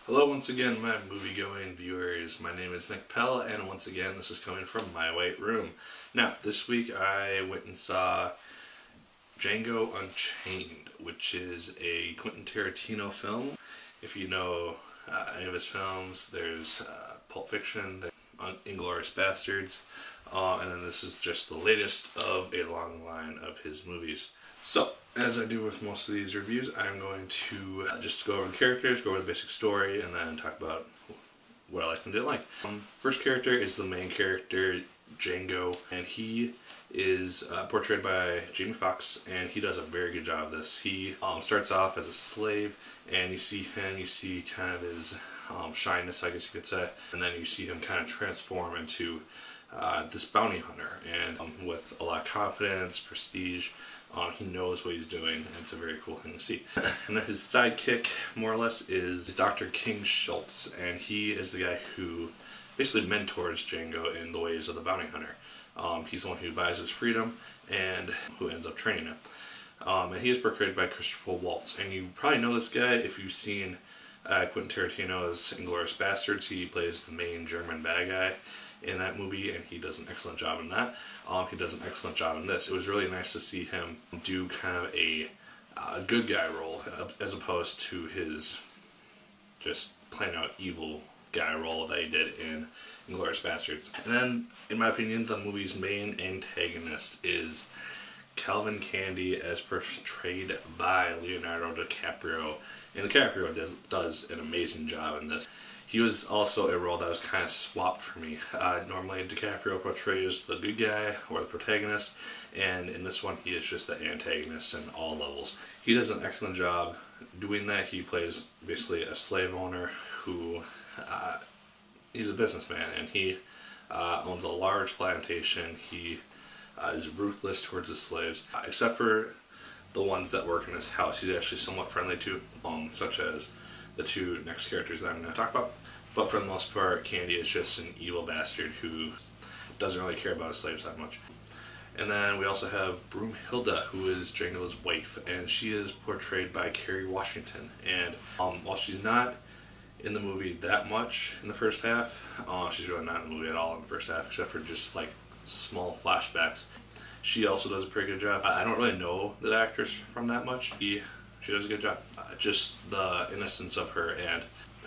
Hello once again, my movie-going viewers. My name is Nick Pell, and once again, this is coming from my white room. Now, this week I went and saw Django Unchained, which is a Quentin Tarantino film. If you know any of his films, there's Pulp Fiction, Inglourious Basterds, and then this is just the latest of a long line of his movies. So, as I do with most of these reviews, I'm going to just go over the characters, go over the basic story, and then talk about what I liked and didn't like. First character is the main character, Django, and he is portrayed by Jamie Foxx, and he does a very good job of this. He starts off as a slave, and you see kind of his shyness, I guess you could say, and then you see him kind of transform into this bounty hunter, and with a lot of confidence, prestige. He knows what he's doing, and it's a very cool thing to see. And then his sidekick, more or less, is Dr. King Schultz, and he is the guy who basically mentors Django in the ways of the bounty hunter. He's the one who buys his freedom and who ends up training him. And he is portrayed by Christopher Waltz, and you probably know this guy if you've seen Quentin Tarantino's Inglourious Basterds. He plays the main German bad guy in that movie, and he does an excellent job in that. He does an excellent job in this. It was really nice to see him do kind of a good guy role as opposed to his just plain out evil guy role that he did in Inglourious Basterds. And then, in my opinion, the movie's main antagonist is Calvin Candy, as portrayed by Leonardo DiCaprio. And DiCaprio does an amazing job in this. He was also a role that was kind of swapped for me. Normally DiCaprio portrays the good guy or the protagonist, and in this one he is just the antagonist in all levels. He does an excellent job doing that. He plays basically a slave owner who, he's a businessman, and he owns a large plantation. He is ruthless towards his slaves, except for the ones that work in his house. He's actually somewhat friendly to, such as the two next characters that I'm going to talk about. But for the most part, Candy is just an evil bastard who doesn't really care about his slaves that much. And then we also have Broomhilda, who is Django's wife, and she is portrayed by Kerry Washington. And while she's not in the movie that much in the first half, she's really not in the movie at all in the first half, except for just like small flashbacks. She also does a pretty good job. I don't really know the actress from that much. She does a good job. Just the innocence of her and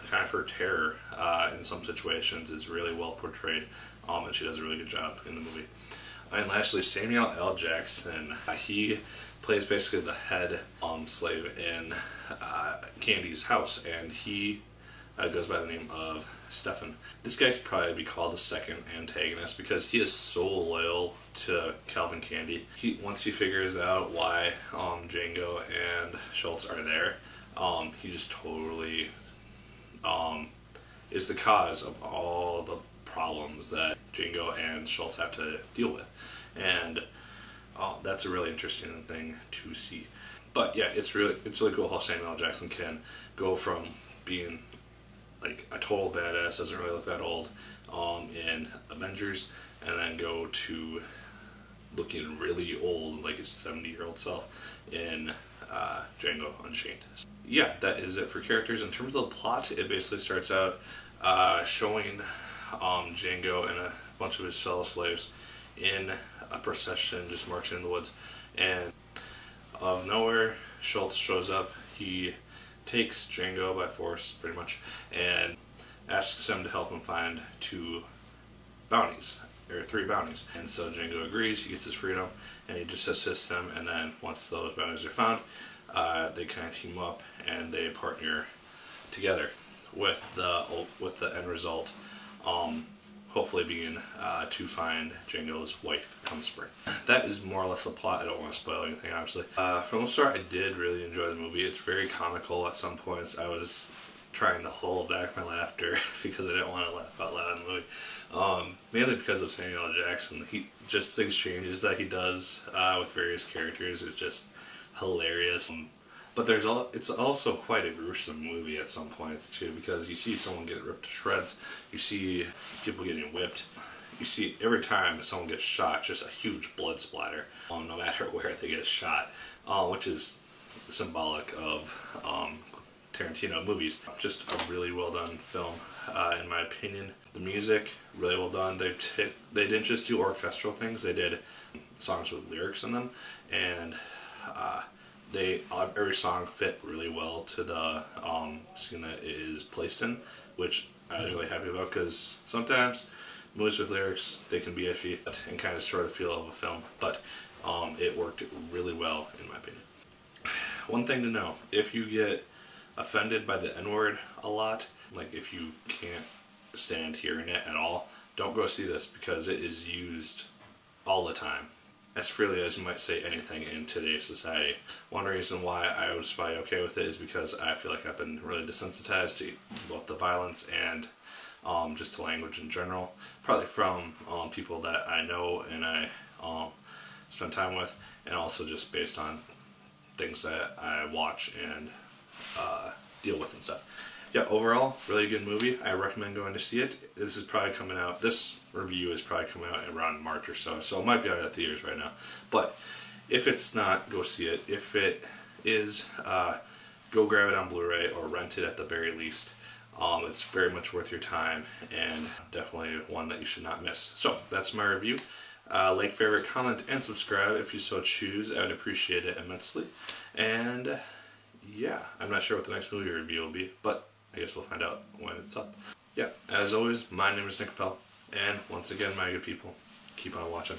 kind of her terror in some situations is really well portrayed, and she does a really good job in the movie. And lastly, Samuel L. Jackson. He plays basically the head slave in Candy's house, and he goes by the name of Stefan. This guy could probably be called the second antagonist because he is so loyal to Calvin Candy. Once he figures out why Django and Schultz are there, he just totally is the cause of all the problems that Django and Schultz have to deal with. And that's a really interesting thing to see. But yeah, it's really cool how Samuel L. Jackson can go from being like a total badass, doesn't really look that old, in Avengers, and then go to looking really old, like his 70-year-old self, in Django Unchained. Yeah, that is it for characters. In terms of the plot, it basically starts out showing Django and a bunch of his fellow slaves in a procession just marching in the woods, and out of nowhere, Schultz shows up. He takes Django by force, pretty much, and asks him to help him find three bounties. And so Django agrees, he gets his freedom, and he just assists them, and then once those bounties are found, they kind of team up, and they partner together with the end result, hopefully being to find Django's wife come spring. That is more or less the plot. I don't want to spoil anything, obviously. For the most part, I did really enjoy the movie. It's very comical at some points. I was trying to hold back my laughter because I didn't want to laugh out loud in the movie. Mainly because of Samuel L. Jackson. Just exchanges that he does with various characters is just hilarious. But it's also quite a gruesome movie at some points too, because you see someone get ripped to shreds, you see people getting whipped, you see every time someone gets shot, just a huge blood splatter, no matter where they get shot, which is symbolic of Tarantino movies. Just a really well done film, in my opinion. The music, really well done. They didn't just do orchestral things, they did songs with lyrics in them, and every song fit really well to the scene that it is placed in, which I was really happy about, because sometimes movies with lyrics, they can be iffy and kind of destroy the feel of a film, but it worked really well in my opinion. One thing to know, if you get offended by the N-word a lot, like if you can't stand hearing it at all, don't go see this, because it is used all the time, as freely as you might say anything in today's society. One reason why I was probably okay with it is because I feel like I've been really desensitized to both the violence and just to language in general, probably from people that I know and I spend time with, and also just based on things that I watch and deal with and stuff. Yeah, overall, really good movie. I recommend going to see it. This review is probably coming out around March or so, so it might be out at theaters right now. But if it's not, go see it. If it is, go grab it on Blu-ray or rent it at the very least. It's very much worth your time, and definitely one that you should not miss. So, that's my review. Like, favorite, comment, and subscribe if you so choose. I would appreciate it immensely. And yeah, I'm not sure what the next movie review will be, but I guess we'll find out when it's up. Yeah, as always, my name is Nick Pell, and once again, my good people, keep on watching.